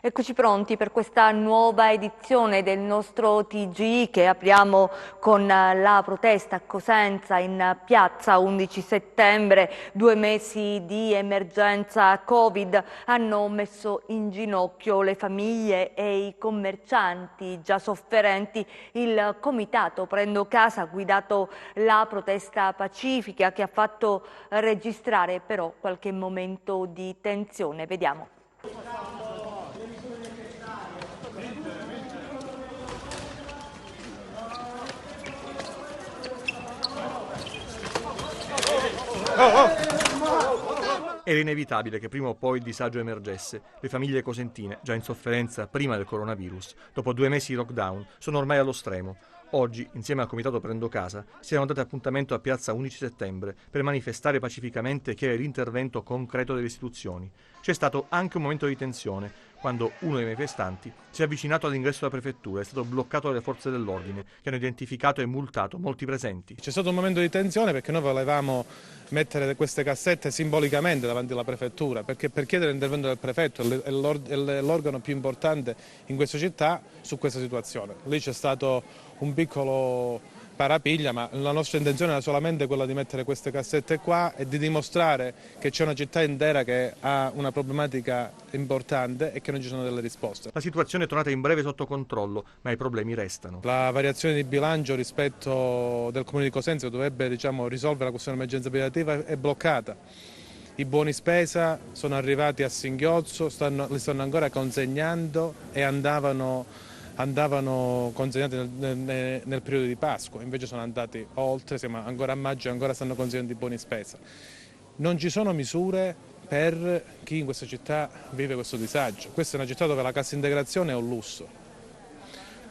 Eccoci pronti per questa nuova edizione del nostro TG che apriamo con la protesta a Cosenza in piazza 11 settembre. 2 mesi di emergenza Covid hanno messo in ginocchio le famiglie e i commercianti già sofferenti. Il comitato Prendo Casa ha guidato la protesta pacifica che ha fatto registrare però qualche momento di tensione. Vediamo. Era inevitabile che prima o poi il disagio emergesse. Le famiglie cosentine, già in sofferenza prima del coronavirus, dopo 2 mesi di lockdown, sono ormai allo stremo. Oggi, insieme al Comitato Prendo Casa, si erano dati appuntamento a piazza 11 settembre per manifestare pacificamente e chiedere l'intervento concreto delle istituzioni. C'è stato anche un momento di tensione, quando uno dei manifestanti si è avvicinato all'ingresso della prefettura e è stato bloccato dalle forze dell'ordine, che hanno identificato e multato molti presenti. C'è stato un momento di tensione perché noi volevamo mettere queste cassette simbolicamente davanti alla prefettura, perché per chiedere l'intervento del prefetto è l'organo più importante in questa città su questa situazione. Lì c'è stato un piccolo parapiglia, ma la nostra intenzione era solamente quella di mettere queste cassette qua e di dimostrare che c'è una città intera che ha una problematica importante e che non ci sono delle risposte. La situazione è tornata in breve sotto controllo, ma i problemi restano. La variazione di bilancio rispetto del Comune di Cosenza, che dovrebbe risolvere la questione emergenza abitativa, è bloccata. I buoni spesa sono arrivati a singhiozzo, li stanno ancora consegnando e andavano consegnati nel periodo di Pasqua, invece sono andati oltre, siamo ancora a maggio e ancora stanno consegnando i buoni spesa. Non ci sono misure per chi in questa città vive questo disagio. Questa è una città dove la cassa integrazione è un lusso,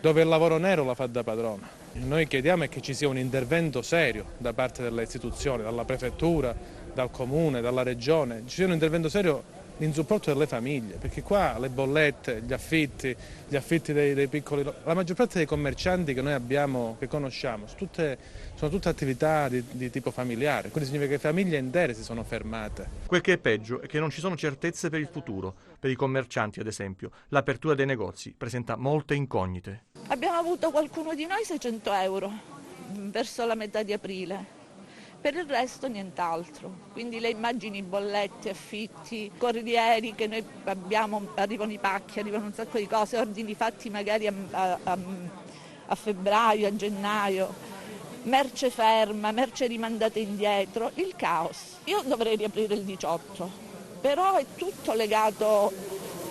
dove il lavoro nero la fa da padrona. Noi chiediamo che ci sia un intervento serio da parte delle istituzioni, dalla prefettura, dal comune, dalla regione, ci sia un intervento serio in supporto delle famiglie, perché qua le bollette, gli affitti dei piccoli, la maggior parte dei commercianti che noi abbiamo, che conosciamo, sono tutte attività di tipo familiare, quindi significa che famiglie intere si sono fermate. Quel che è peggio è che non ci sono certezze per il futuro. Per i commercianti, ad esempio, l'apertura dei negozi presenta molte incognite. Abbiamo avuto qualcuno di noi 600 euro verso la metà di aprile. Per il resto nient'altro, quindi le immagini, bollette, affitti, corrieri che noi abbiamo, arrivano i pacchi, arrivano un sacco di cose, ordini fatti magari a febbraio, a gennaio, merce ferma, merce rimandata indietro, il caos. Io dovrei riaprire il 18, però è tutto legato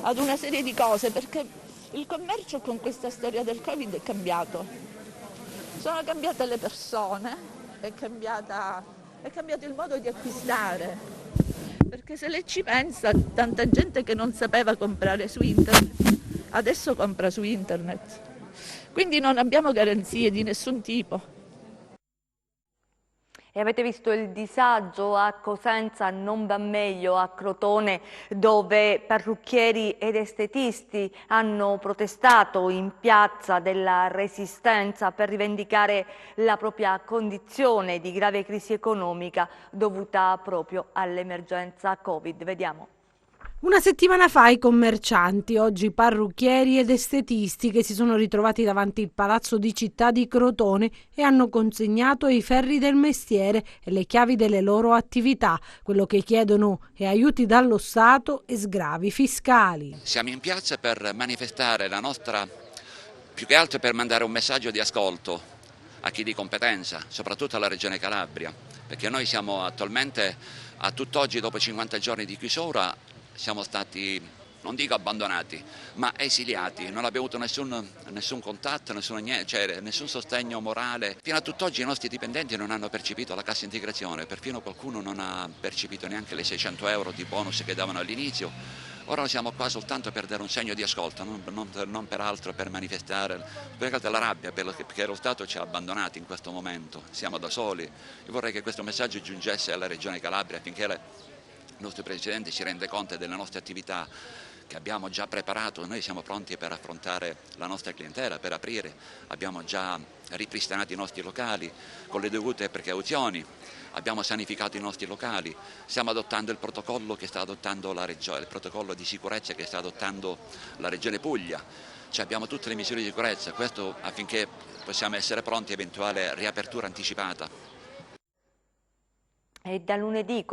ad una serie di cose perché il commercio con questa storia del Covid è cambiato. Sono cambiate le persone. È cambiato il modo di acquistare, perché se lei ci pensa, tanta gente che non sapeva comprare su internet, adesso compra su internet, quindi non abbiamo garanzie di nessun tipo. E avete visto il disagio a Cosenza, non va meglio, a Crotone, dove parrucchieri ed estetisti hanno protestato in piazza della Resistenza per rivendicare la propria condizione di grave crisi economica dovuta proprio all'emergenza Covid. Vediamo. Una settimana fa i commercianti, oggi parrucchieri ed estetisti, che si sono ritrovati davanti il Palazzo di Città di Crotone e hanno consegnato i ferri del mestiere e le chiavi delle loro attività. Quello che chiedono è aiuti dallo Stato e sgravi fiscali. Siamo in piazza per manifestare la nostra, più che altro per mandare un messaggio di ascolto a chi di competenza, soprattutto alla Regione Calabria, perché noi siamo attualmente, a tutt'oggi, dopo 50 giorni di chiusura, siamo stati, non dico abbandonati, ma esiliati, non abbiamo avuto nessun contatto, nessun sostegno morale. Fino a tutt'oggi i nostri dipendenti non hanno percepito la cassa integrazione, perfino qualcuno non ha percepito neanche le 600 euro di bonus che davano all'inizio. Ora noi siamo qua soltanto per dare un segno di ascolto, non per altro, per manifestare, perché la rabbia, perché lo Stato ci ha abbandonati in questo momento, siamo da soli. Io vorrei che questo messaggio giungesse alla Regione Calabria affinché il nostro Presidente si rende conto delle nostre attività che abbiamo già preparato. Noi siamo pronti per affrontare la nostra clientela, per aprire, abbiamo già ripristinato i nostri locali con le dovute precauzioni, abbiamo sanificato i nostri locali, stiamo adottando il protocollo che sta adottando la Regione, il protocollo di sicurezza che sta adottando la Regione Puglia, cioè abbiamo tutte le misure di sicurezza, questo affinché possiamo essere pronti a eventuale riapertura anticipata. E da lunedì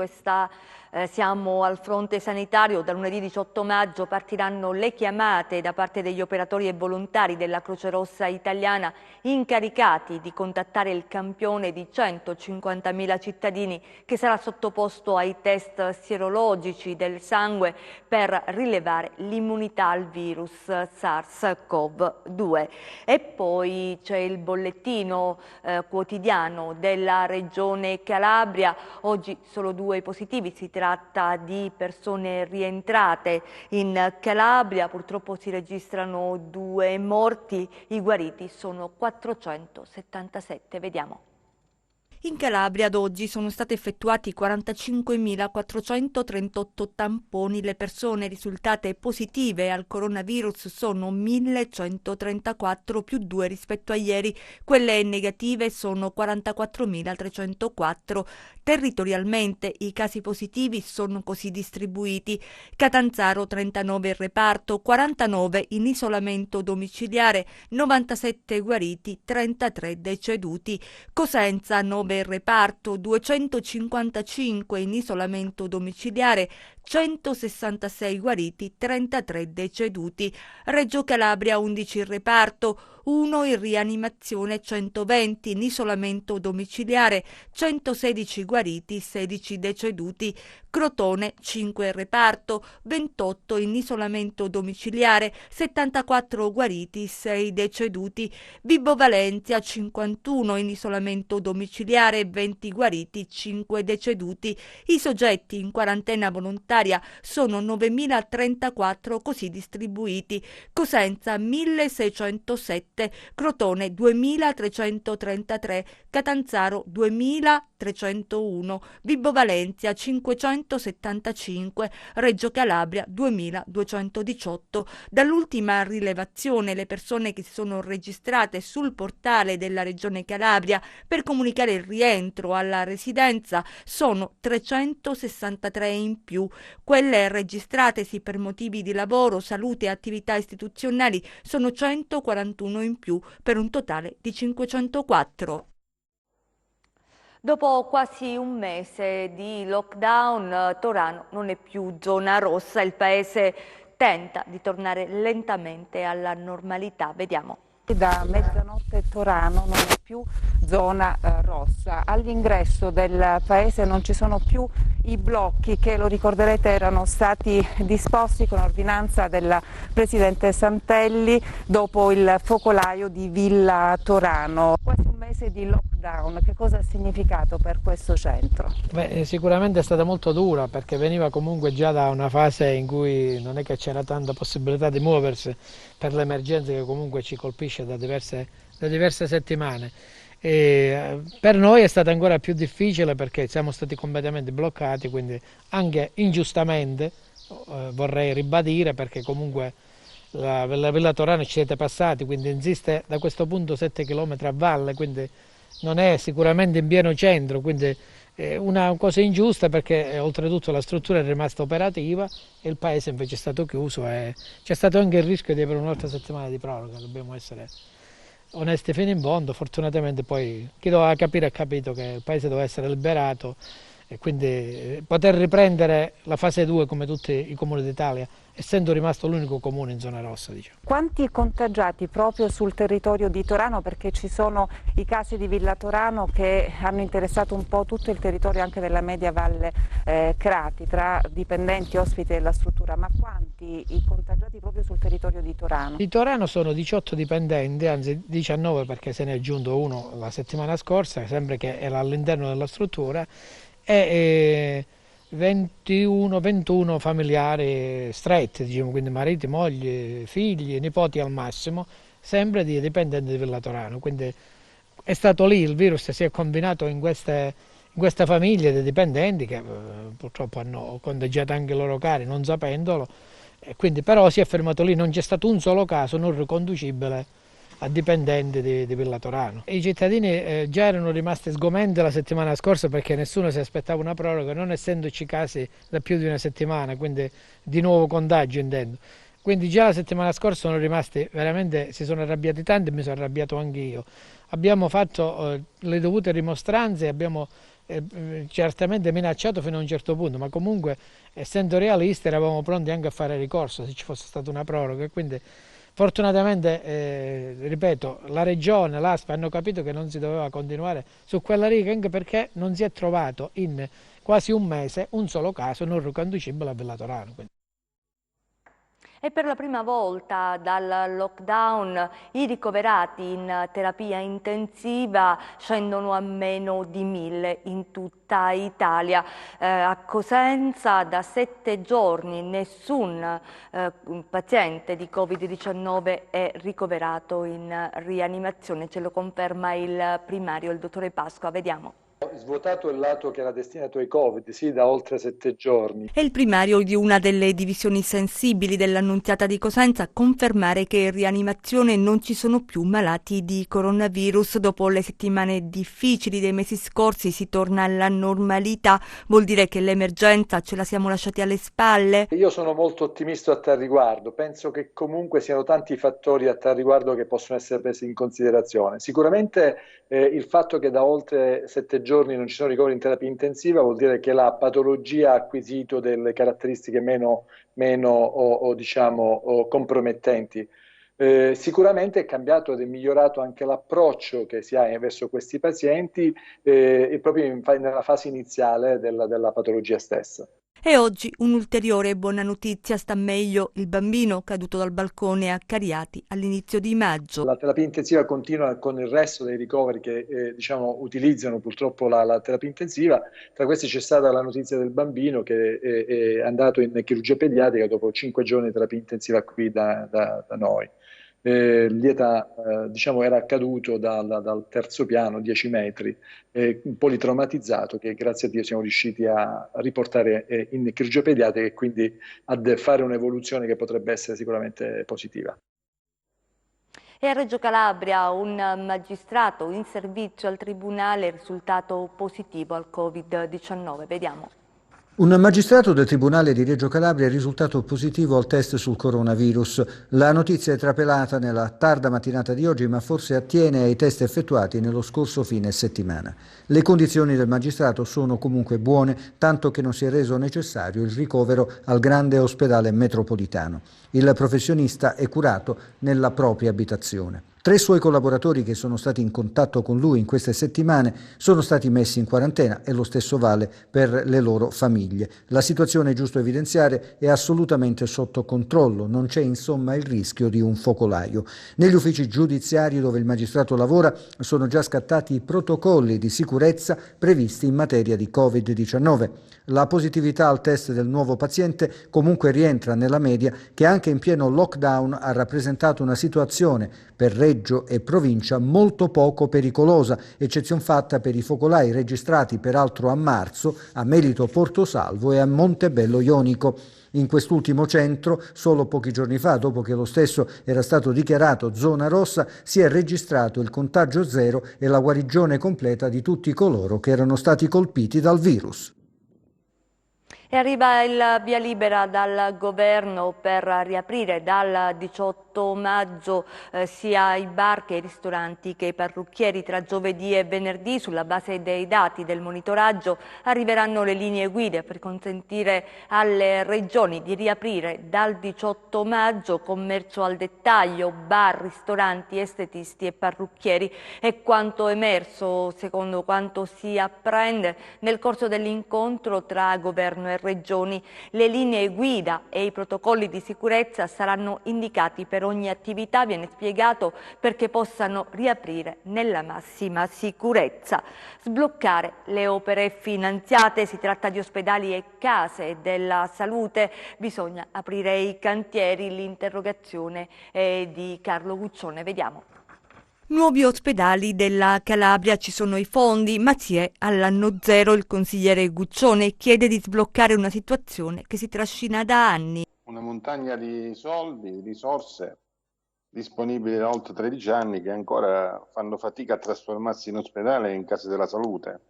siamo al fronte sanitario, da lunedì 18 maggio partiranno le chiamate da parte degli operatori e volontari della Croce Rossa italiana incaricati di contattare il campione di 150.000 cittadini che sarà sottoposto ai test sierologici del sangue per rilevare l'immunità al virus SARS-CoV-2. E poi c'è il bollettino quotidiano della Regione Calabria. Oggi solo 2 positivi, si tratta di persone rientrate in Calabria, purtroppo si registrano 2 morti, i guariti sono 477, vediamo. In Calabria ad oggi sono stati effettuati 45.438 tamponi, le persone risultate positive al coronavirus sono 1.134 più 2 rispetto a ieri, quelle negative sono 44.304. Territorialmente i casi positivi sono così distribuiti: Catanzaro 39 in reparto, 49 in isolamento domiciliare, 97 guariti, 33 deceduti. Cosenza 9 in reparto, 255 in isolamento domiciliare, 166 guariti, 33 deceduti. Reggio Calabria 11 in reparto, 1 in rianimazione, 120 in isolamento domiciliare, 116 guariti, 16 deceduti. Crotone 5 in reparto, 28 in isolamento domiciliare, 74 guariti, 6 deceduti. Vibo Valentia 51 in isolamento domiciliare, 20 guariti, 5 deceduti. I soggetti in quarantena volontaria sono 9.034 così distribuiti. Cosenza 1.607, Crotone 2.333, Catanzaro 2.301, Vibo Valentia 575, Reggio Calabria 2.218. Dall'ultima rilevazione le persone che si sono registrate sul portale della Regione Calabria per comunicare il rientro alla residenza sono 363 in più. Quelle registratesi per motivi di lavoro, salute e attività istituzionali sono 141 in più, per un totale di 504. Dopo quasi un mese di lockdown, Torano non è più zona rossa, il paese tenta di tornare lentamente alla normalità. Vediamo. Da mezzanotte Torano non è più zona rossa. All'ingresso del paese non ci sono più i blocchi che, lo ricorderete, erano stati disposti con ordinanza del presidente Santelli dopo il focolaio di Villa Torano. Quasi un mese di lockdown, che cosa ha significato per questo centro? Sicuramente è stata molto dura, perché veniva comunque già da una fase in cui non è che c'era tanta possibilità di muoversi per l'emergenza che comunque ci colpisce da diverse settimane. E per noi è stato ancora più difficile perché siamo stati completamente bloccati, quindi anche ingiustamente, vorrei ribadire, perché comunque la Villa Torano ci siete passati, quindi insiste da questo punto 7 km a valle, quindi non è sicuramente in pieno centro, quindi è una cosa ingiusta, perché oltretutto la struttura è rimasta operativa e il paese invece è stato chiuso, e c'è stato anche il rischio di avere un'altra settimana di proroga. Dobbiamo essere onesti fino in fondo. Fortunatamente poi chi doveva capire ha capito che il paese doveva essere liberato e quindi poter riprendere la fase 2 come tutti i comuni d'Italia, essendo rimasto l'unico comune in zona rossa. Diciamo. Quanti contagiati proprio sul territorio di Torano, perché ci sono i casi di Villa Torano che hanno interessato un po' tutto il territorio anche della media Valle Crati, tra dipendenti e ospiti della struttura, ma quanti i contagiati proprio sul territorio di Torano? Di Torano sono 18 dipendenti, anzi 19 perché se ne è aggiunto uno la settimana scorsa, sempre che era all'interno della struttura, e 21 familiari stretti, diciamo, quindi mariti, mogli, figli, nipoti al massimo, sempre di dipendenti di Villa Torano. Quindi è stato lì, il virus si è combinato in queste famiglie di dipendenti che purtroppo hanno contagiato anche i loro cari non sapendolo, e quindi però si è fermato lì, non c'è stato un solo caso non riconducibile a dipendenti di Villa Torano. I cittadini già erano rimasti sgomenti la settimana scorsa perché nessuno si aspettava una proroga, non essendoci casi da più di una settimana, quindi di nuovo contagio intendo. Quindi già la settimana scorsa sono rimasti veramente, si sono arrabbiati tanti e mi sono arrabbiato anche io. Abbiamo fatto le dovute rimostranze e abbiamo certamente minacciato fino a un certo punto, ma comunque essendo realisti eravamo pronti anche a fare ricorso se ci fosse stata una proroga. Quindi fortunatamente, ripeto, la Regione, l'ASP hanno capito che non si doveva continuare su quella riga, anche perché non si è trovato in quasi un mese un solo caso non riconducibile a Villa Torano. E per la prima volta dal lockdown i ricoverati in terapia intensiva scendono a meno di 1000 in tutta Italia. A Cosenza da 7 giorni nessun paziente di Covid-19 è ricoverato in rianimazione, ce lo conferma il primario, il dottore Pasqua. Vediamo. Svuotato il lato che era destinato ai Covid, sì, da oltre 7 giorni. È il primario di una delle divisioni sensibili dell'Annunziata di Cosenza a confermare che in rianimazione non ci sono più malati di coronavirus. Dopo le settimane difficili dei mesi scorsi si torna alla normalità. Vuol dire che l'emergenza ce la siamo lasciati alle spalle? Io sono molto ottimista a tal riguardo. Penso che comunque siano tanti fattori a tal riguardo che possono essere presi in considerazione. Sicuramente il fatto che da oltre 7 giorni non ci sono ricoveri in terapia intensiva vuol dire che la patologia ha acquisito delle caratteristiche meno compromettenti. Sicuramente è cambiato ed è migliorato anche l'approccio che si ha verso questi pazienti proprio nella fase iniziale della patologia stessa. E oggi un'ulteriore buona notizia, sta meglio il bambino caduto dal balcone a Cariati all'inizio di maggio. La terapia intensiva continua con il resto dei ricoveri che utilizzano purtroppo la terapia intensiva. Tra questi c'è stata la notizia del bambino che è andato in chirurgia pediatrica dopo 5 giorni di terapia intensiva qui da noi. Era caduto dal terzo piano, 10 metri, un po' traumatizzato, che grazie a Dio siamo riusciti a riportare in chirurgia pediatrica e quindi a fare un'evoluzione che potrebbe essere sicuramente positiva. E a Reggio Calabria un magistrato in servizio al tribunale è risultato positivo al Covid-19. Vediamo. Un magistrato del Tribunale di Reggio Calabria è risultato positivo al test sul coronavirus. La notizia è trapelata nella tarda mattinata di oggi, ma forse attiene ai test effettuati nello scorso fine settimana. Le condizioni del magistrato sono comunque buone, tanto che non si è reso necessario il ricovero al grande ospedale metropolitano. Il professionista è curato nella propria abitazione. 3 suoi collaboratori che sono stati in contatto con lui in queste settimane sono stati messi in quarantena e lo stesso vale per le loro famiglie. La situazione, è giusto evidenziare, è assolutamente sotto controllo, non c'è insomma il rischio di un focolaio. Negli uffici giudiziari dove il magistrato lavora sono già scattati i protocolli di sicurezza previsti in materia di Covid-19. La positività al test del nuovo paziente comunque rientra nella media che anche in pieno lockdown ha rappresentato una situazione per Reggio e provincia molto poco pericolosa, eccezion fatta per i focolai registrati peraltro a marzo a Melito Portosalvo e a Montebello Ionico. In quest'ultimo centro, solo pochi giorni fa, dopo che lo stesso era stato dichiarato zona rossa, si è registrato il contagio zero e la guarigione completa di tutti coloro che erano stati colpiti dal virus. E arriva il via libera dal governo per riaprire dal 18 maggio sia i bar che i ristoranti che i parrucchieri. Tra giovedì e venerdì, sulla base dei dati del monitoraggio, arriveranno le linee guida per consentire alle regioni di riaprire dal 18 maggio commercio al dettaglio, bar, ristoranti, estetisti e parrucchieri. È quanto emerso, secondo quanto si apprende nel corso dell'incontro tra governo e regioni. Le linee guida e i protocolli di sicurezza saranno indicati per ogni attività, viene spiegato, perché possano riaprire nella massima sicurezza. Sbloccare le opere finanziate, si tratta di ospedali e case della salute, bisogna aprire i cantieri, l'interrogazione è di Carlo Guccione, vediamo. Nuovi ospedali della Calabria, ci sono i fondi, ma si è all'anno zero. Il consigliere Guccione chiede di sbloccare una situazione che si trascina da anni. Una montagna di soldi, risorse disponibili da oltre 13 anni che ancora fanno fatica a trasformarsi in ospedale e in case della salute.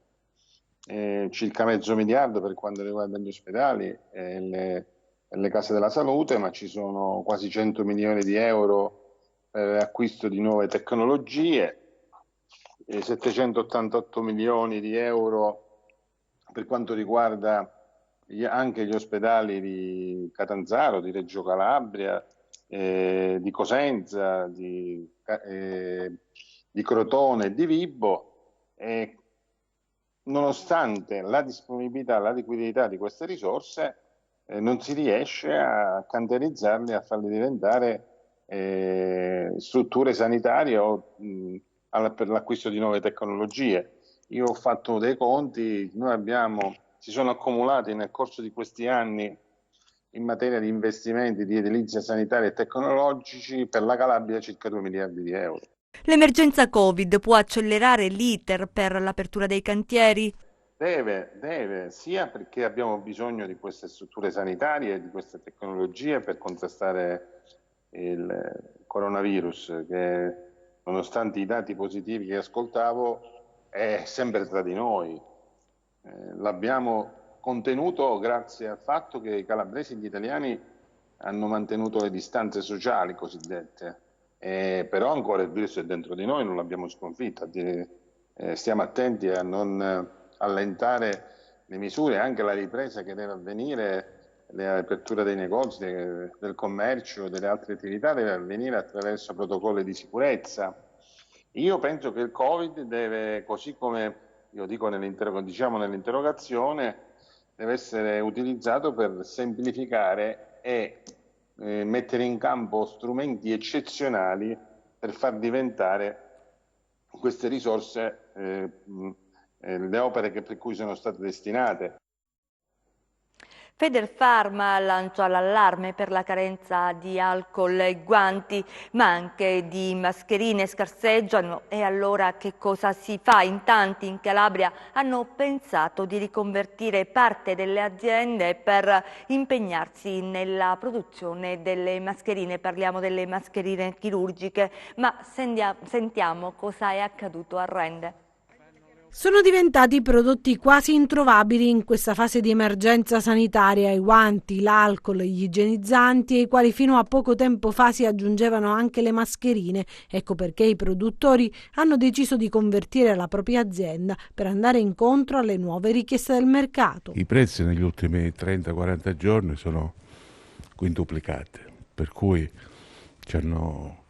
Circa mezzo miliardo per quanto riguarda gli ospedali e le case della salute, ma ci sono quasi 100 milioni di euro per l'acquisto di nuove tecnologie, 788 milioni di euro per quanto riguarda anche gli ospedali di Catanzaro, di Reggio Calabria, di Cosenza, di Crotone e di Vibo. Nonostante la disponibilità, la liquidità di queste risorse, non si riesce a canterizzarle, a farle diventare strutture sanitarie o per l'acquisto di nuove tecnologie. Io ho fatto dei conti, si sono accumulati nel corso di questi anni in materia di investimenti di edilizia sanitaria e tecnologici per la Calabria circa 2 miliardi di euro. L'emergenza Covid può accelerare l'iter per l'apertura dei cantieri? Deve, sia perché abbiamo bisogno di queste strutture sanitarie e di queste tecnologie per contrastare il coronavirus, che nonostante i dati positivi che ascoltavo è sempre tra di noi. L'abbiamo contenuto grazie al fatto che i calabresi e gli italiani hanno mantenuto le distanze sociali cosiddette, però ancora il virus è dentro di noi, non l'abbiamo sconfitta. Stiamo attenti a non allentare le misure, anche la ripresa che deve avvenire, l'apertura dei negozi, del commercio e delle altre attività deve avvenire attraverso protocolli di sicurezza. Io penso che il Covid deve, così come io dico nell'interrogazione, deve essere utilizzato per semplificare e mettere in campo strumenti eccezionali per far diventare queste risorse le opere per cui sono state destinate. Federfarma lancia l'allarme per la carenza di alcol e guanti, ma anche di mascherine scarseggiano. E allora che cosa si fa? In tanti in Calabria hanno pensato di riconvertire parte delle aziende per impegnarsi nella produzione delle mascherine. Parliamo delle mascherine chirurgiche, ma sentiamo cosa è accaduto a Rende. Sono diventati prodotti quasi introvabili in questa fase di emergenza sanitaria i guanti, l'alcol, gli igienizzanti, ai quali fino a poco tempo fa si aggiungevano anche le mascherine. Ecco perché i produttori hanno deciso di convertire la propria azienda per andare incontro alle nuove richieste del mercato. I prezzi negli ultimi 30-40 giorni sono quintuplicati, per cui ci hanno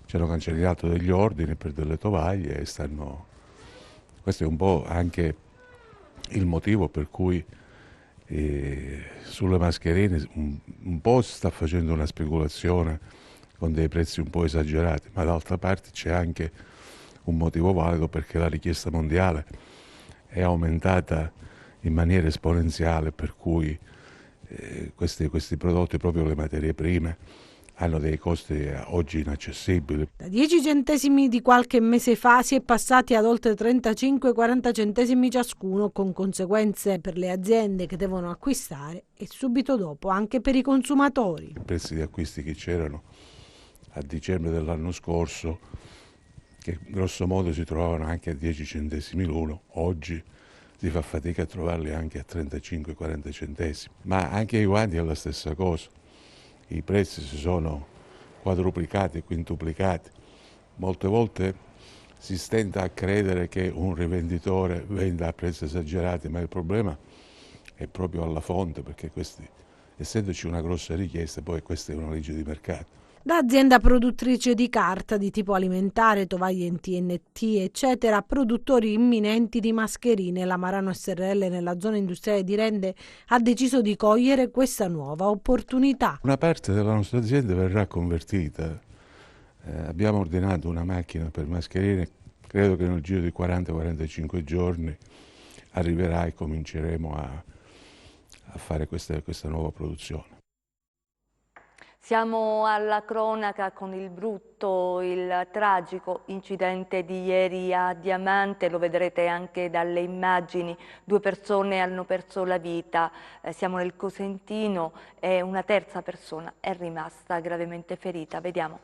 cancellato degli ordini per delle tovaglie e stanno... Questo è un po' anche il motivo per cui sulle mascherine un po' si sta facendo una speculazione con dei prezzi un po' esagerati, ma d'altra parte c'è anche un motivo valido perché la richiesta mondiale è aumentata in maniera esponenziale, per cui questi prodotti, proprio le materie prime, hanno dei costi oggi inaccessibili. Da 10 centesimi di qualche mese fa si è passati ad oltre 35-40 centesimi ciascuno, con conseguenze per le aziende che devono acquistare e subito dopo anche per i consumatori. I prezzi di acquisti che c'erano a dicembre dell'anno scorso, che grosso modo si trovavano anche a 10 centesimi l'uno, oggi si fa fatica a trovarli anche a 35-40 centesimi. Ma anche i guanti è la stessa cosa. I prezzi si sono quadruplicati e quintuplicati. Molte volte si stenta a credere che un rivenditore venda a prezzi esagerati, ma il problema è proprio alla fonte, perché essendoci una grossa richiesta, poi questa è una legge di mercato. Da azienda produttrice di carta di tipo alimentare, tovaglie in TNT, eccetera, produttori imminenti di mascherine, la Marano SRL nella zona industriale di Rende ha deciso di cogliere questa nuova opportunità. Una parte della nostra azienda verrà convertita. Abbiamo ordinato una macchina per mascherine, credo che nel giro di 40-45 giorni arriverà e cominceremo a fare questa nuova produzione. Siamo alla cronaca con il brutto, il tragico incidente di ieri a Diamante, lo vedrete anche dalle immagini, 2 persone hanno perso la vita, siamo nel Cosentino e una terza persona è rimasta gravemente ferita, vediamo.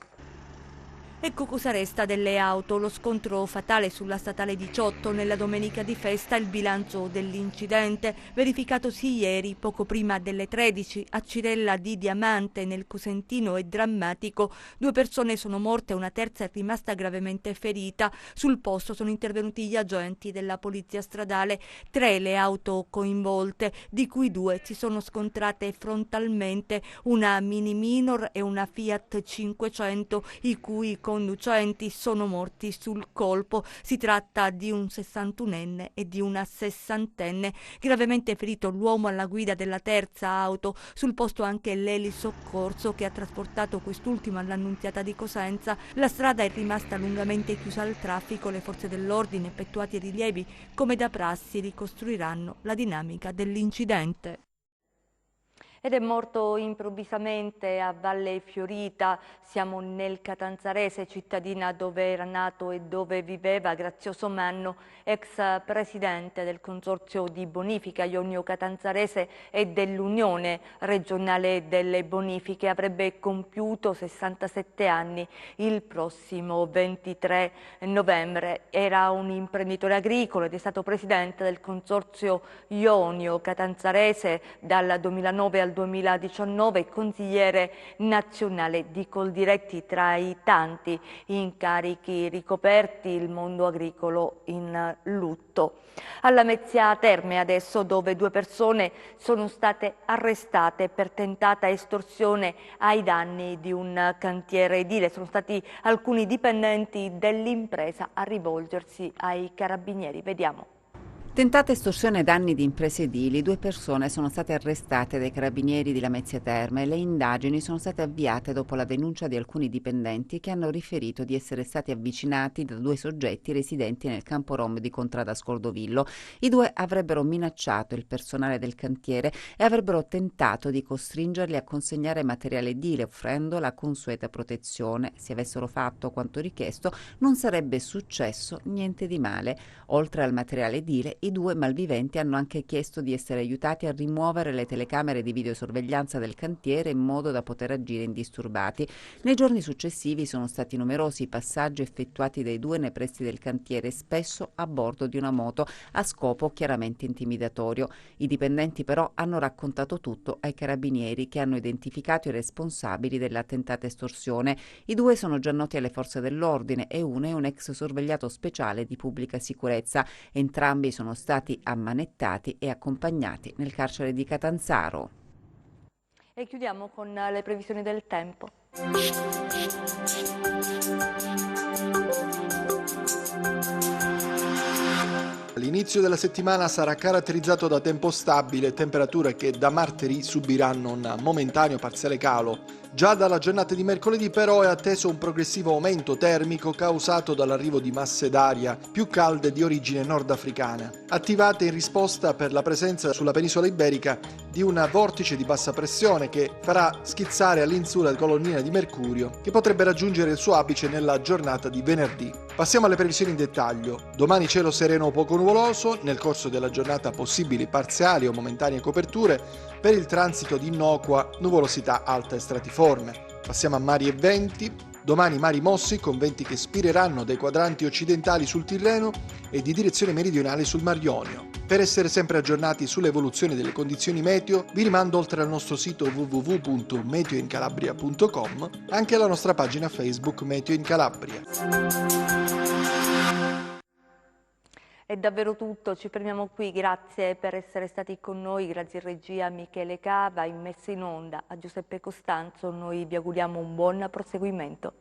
Ecco cosa resta delle auto, lo scontro fatale sulla statale 18 nella domenica di festa, il bilancio dell'incidente verificatosi ieri poco prima delle 13 a Cirella di Diamante nel Cosentino è drammatico. 2 persone sono morte e una terza è rimasta gravemente ferita. Sul posto sono intervenuti gli agenti della polizia stradale, 3 le auto coinvolte, di cui 2 si sono scontrate frontalmente, una Mini Minor e una Fiat 500, i cui conducenti sono morti sul colpo. Si tratta di un 61enne e di una 60enne. Gravemente ferito l'uomo alla guida della terza auto. Sul posto anche l'elisoccorso che ha trasportato quest'ultimo all'Annunziata di Cosenza. La strada è rimasta lungamente chiusa al traffico. Le forze dell'ordine, effettuati i rilievi come da prassi, ricostruiranno la dinamica dell'incidente. Ed è morto improvvisamente a Valle Fiorita, siamo nel Catanzarese, cittadina dove era nato e dove viveva Grazioso Manno, ex presidente del consorzio di bonifica Ionio Catanzarese e dell'Unione regionale delle bonifiche. Avrebbe compiuto 67 anni il prossimo 23 novembre. Era un imprenditore agricolo ed è stato presidente del consorzio Ionio Catanzarese dal 2009 al 2019, consigliere nazionale di Coldiretti. Tra i tanti incarichi ricoperti, il mondo agricolo in lutto. Alla Mezzia Terme adesso, dove 2 persone sono state arrestate per tentata estorsione ai danni di un cantiere edile. Sono stati alcuni dipendenti dell'impresa a rivolgersi ai carabinieri. Vediamo. Tentata estorsione ai danni di imprese edili, 2 persone sono state arrestate dai carabinieri di Lamezia Terme e le indagini sono state avviate dopo la denuncia di alcuni dipendenti che hanno riferito di essere stati avvicinati da 2 soggetti residenti nel campo rom di Contrada Scordovillo. I 2 avrebbero minacciato il personale del cantiere e avrebbero tentato di costringerli a consegnare materiale edile offrendo la consueta protezione. Se avessero fatto quanto richiesto non sarebbe successo niente di male. Oltre al materiale edile, i 2 malviventi hanno anche chiesto di essere aiutati a rimuovere le telecamere di videosorveglianza del cantiere in modo da poter agire indisturbati. Nei giorni successivi sono stati numerosi i passaggi effettuati dai 2 nei pressi del cantiere, spesso a bordo di una moto, a scopo chiaramente intimidatorio. I dipendenti però hanno raccontato tutto ai carabinieri, che hanno identificato i responsabili della tentata estorsione. I 2 sono già noti alle forze dell'ordine e uno è un ex sorvegliato speciale di pubblica sicurezza. Entrambi sono stati ammanettati e accompagnati nel carcere di Catanzaro. E chiudiamo con le previsioni del tempo. L'inizio della settimana sarà caratterizzato da tempo stabile, temperature che da martedì subiranno un momentaneo parziale calo. Già dalla giornata di mercoledì però è atteso un progressivo aumento termico causato dall'arrivo di masse d'aria più calde di origine nordafricana, attivate in risposta per la presenza sulla penisola iberica di un vortice di bassa pressione che farà schizzare all'insula colonnina di mercurio, che potrebbe raggiungere il suo apice nella giornata di venerdì. Passiamo alle previsioni in dettaglio. Domani cielo sereno o poco nuvoloso, nel corso della giornata possibili parziali o momentanee coperture, per il transito di innocua nuvolosità alta e stratiforme. Passiamo a mari e venti. Domani mari mossi con venti che spireranno dai quadranti occidentali sul Tirreno e di direzione meridionale sul Mar Ionio. Per essere sempre aggiornati sull'evoluzione delle condizioni meteo, vi rimando oltre al nostro sito www.meteoincalabria.com anche alla nostra pagina Facebook Meteo in Calabria. È davvero tutto, ci fermiamo qui, grazie per essere stati con noi, grazie in regia a Michele Cava, in messa in onda a Giuseppe Costanzo, noi vi auguriamo un buon proseguimento.